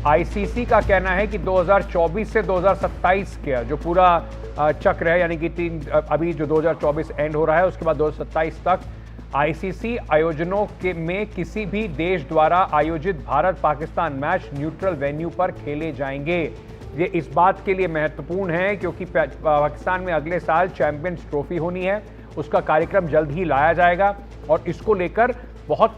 ICC का कहना है कि 2024 से 2027 का जो पूरा चक्र है, यानी कि अभी जो 2024 एंड हो रहा है उसके बाद 2027 तक आईसीसी आयोजनों में किसी भी देश द्वारा आयोजित Bharat Pakistan match neutral venue पर खेले जाएंगे। ये इस बात के लिए महत्वपूर्ण है क्योंकि पाकिस्तान में अगले साल चैंपियंस ट्रॉफी होनी है, उसका कार्यक्रम जल्द ही लाया जाएगा और इसको लेकर बहुत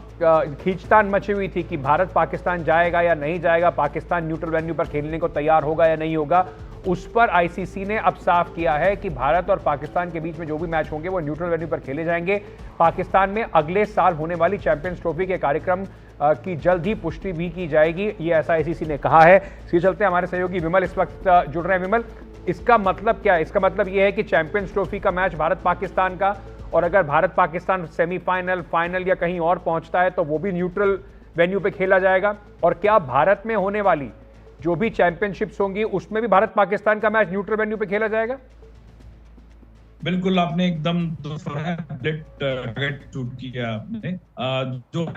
खींचतान मची हुई थी कि भारत पाकिस्तान जाएगा या नहीं जाएगा, पाकिस्तान न्यूट्रल वेन्यू पर खेलने को तैयार होगा या नहीं होगा। उस पर आईसीसी ने अब साफ किया है कि भारत और पाकिस्तान के बीच में जो भी मैच होंगे वो न्यूट्रल वेन्यू पर खेले जाएंगे। पाकिस्तान में अगले साल होने वाली चैंपियंस ट्रॉफी के कार्यक्रम की जल्द ही पुष्टि भी की जाएगी, ये ऐसा आईसीसी ने कहा है। इसके चलते हमारे सहयोगी विमल इस वक्त जुड़ रहे हैं। विमल, इसका मतलब क्या है? इसका मतलब यह है कि चैंपियंस ट्रॉफी का मैच भारत पाकिस्तान का, और अगर भारत पाकिस्तान सेमीफाइनल, फाइनल या कहीं और पहुंचता है तो वो भी न्यूट्रल वेन्यू पे खेला जाएगा। और क्या भारत में होने वाली जो भी चैंपियनशिप्स होंगी उसमें भी भारत पाकिस्तान का मैच न्यूट्रल वेन्यू पे खेला जाएगा? बिल्कुल, आपने एकदम टारगेट शूट किया। आपने जो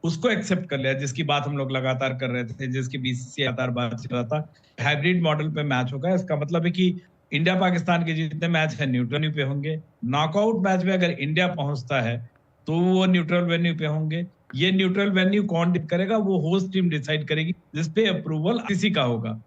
उसको एक्सेप्ट कर लिया, जिसकी बात हम लोग लगातार कर रहे थे, जिसकी बीसीसीआई लगातार बात चल रहा था, हाइब्रिड मॉडल पे मैच होगा। इसका मतलब है कि इंडिया पाकिस्तान के जितने मैच है न्यूट्रल वेन्यू पे होंगे। नॉकआउट मैच में अगर इंडिया पहुंचता है तो वो न्यूट्रल वेन्यू पे होंगे। ये न्यूट्रल वेन्यू कौन करेगा? वो होस्ट टीम डिसाइड करेगी, जिसपे अप्रूवल किसी का होगा।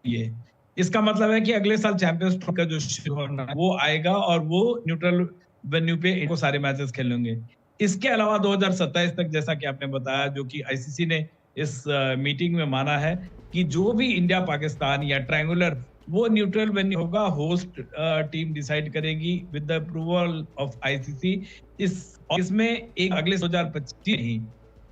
ये इसका मतलब है कि अगले साल चैंपियंस ट्रॉफी का जो शुरू होना है वो आएगा और वो न्यूट्रल वेन्यू पे इनको सारे मैचेस खेलेंगे। इसके अलावा 2027 तक, जैसा कि आपने बताया, जो कि आईसीसी ने इस मीटिंग में माना है कि जो भी इंडिया पाकिस्तान या ट्रायंगुलर वो न्यूट्रल वेन्यू होगा, होस्ट टीम डिसाइड करेगी with the approval of ICC. इसमें एक अगले 2025 ही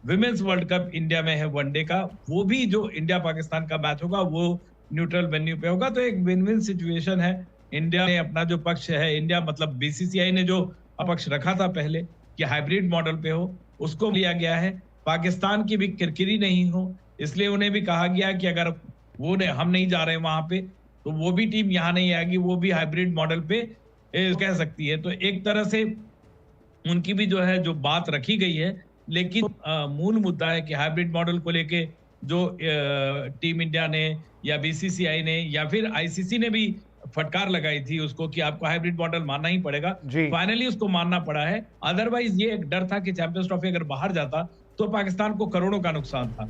विमेंस वर्ल्ड कप इंडिया में है वनडे का, वो भी जो इंडिया पाकिस्तान का मैच होगा वो न्यूट्रल वेन्यू पे होगा। तो एक विन विन सिचुएशन है। इंडिया ने अपना जो पक्ष है, इंडिया मतलब बीसीसीआई ने जो पक्ष रखा था पहले कि हाइब्रिड मॉडल पे हो, उसको लिया गया है। पाकिस्तान की भी किरकिरी नहीं हो, इसलिए उन्हें भी कहा गया कि अगर हम नहीं जा रहे वहां पे तो वो भी टीम यहाँ नहीं आएगी, वो भी हाइब्रिड मॉडल पे कह सकती है। तो एक तरह से उनकी भी जो है जो बात रखी गई है, लेकिन मूल मुद्दा है कि हाइब्रिड मॉडल को लेके जो टीम इंडिया ने या बीसीसीआई ने या फिर आईसीसी ने भी फटकार लगाई थी उसको कि आपको हाइब्रिड मॉडल मानना ही पड़ेगा, फाइनली उसको मानना पड़ा है। अदरवाइज ये एक डर था कि चैंपियंस ट्रॉफी अगर बाहर जाता तो पाकिस्तान को करोड़ों का नुकसान था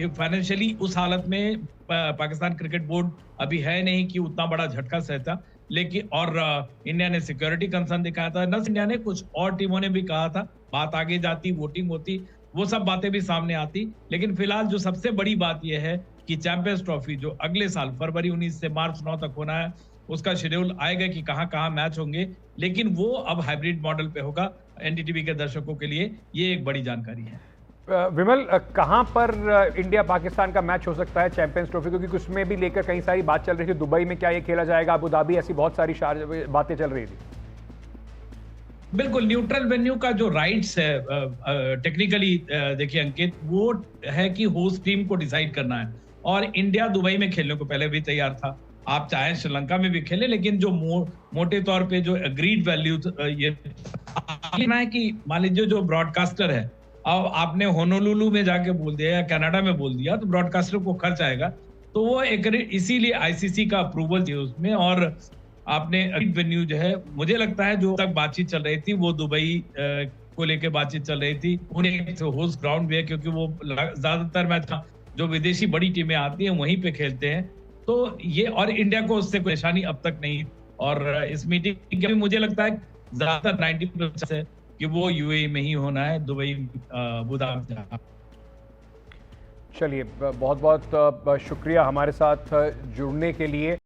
फाइनेंशियली। उस हालत में पाकिस्तान क्रिकेट बोर्ड अभी है नहीं कि उतना बड़ा झटका सहता, लेकिन और इंडिया ने सिक्योरिटी कंसर्न दिखाया था। न इंडिया ने, कुछ और टीमों ने भी कहा था, बात आगे जाती, वोटिंग होती, वो सब बातें भी सामने आती। लेकिन फिलहाल जो सबसे बड़ी बात यह है कि चैंपियंस ट्रॉफी जो अगले साल फरवरी 19 से मार्च 9 तक होना है, उसका शेड्यूल आएगा कि कहां मैच होंगे, लेकिन वो अब हाइब्रिड मॉडल पे होगा। एनडीटीवी के दर्शकों के लिए ये एक बड़ी जानकारी है। विमल, कहां पर इंडिया पाकिस्तान का मैच हो सकता है चैंपियंस ट्रॉफी, क्योंकि उसमें भी लेकर कई सारी बात चल रही थी। दुबई में क्या ये खेला जाएगा, अबू धाबी, ऐसी बहुत सारी बातें चल रही थी। बिल्कुल, न्यूट्रल वेन्यू का जो राइट्स है टेक्निकली देखिए अंकित, वो है कि होस्ट टीम को डिसाइड करना है, और इंडिया दुबई में खेलने को पहले भी तैयार था। आप चाहे श्रीलंका में भी खेले, लेकिन जो मोटे तौर पे जो एग्रीड वैल्यू ये है कि मान लीजिए जो ब्रॉडकास्टर है, अब आपने होनोलुलु में जाके बोल दिया या कनाडा में बोल दिया तो ब्रॉडकास्टर को खर्च आएगा, तो वो इसीलिए आईसीसी का अप्रूवल थी उसमें। और आपने वेन्यू जो है, मुझे लगता है जो तक बातचीत चल रही थी वो दुबई को लेकर बातचीत चल रही थी। उन्हें होस्ट ग्राउंड भी है, क्योंकि वो ज्यादातर मैच जो विदेशी बड़ी टीमें आती हैं वहीं पे खेलते हैं। तो ये, और इंडिया को उससे कोई परेशानी अब तक नहीं। और इस मीटिंग के मुझे लगता है ज्यादातर 90% है कि वो यूएई में ही होना है, दुबई, अबू धाबी। चलिए, बहुत बहुत शुक्रिया हमारे साथ जुड़ने के लिए।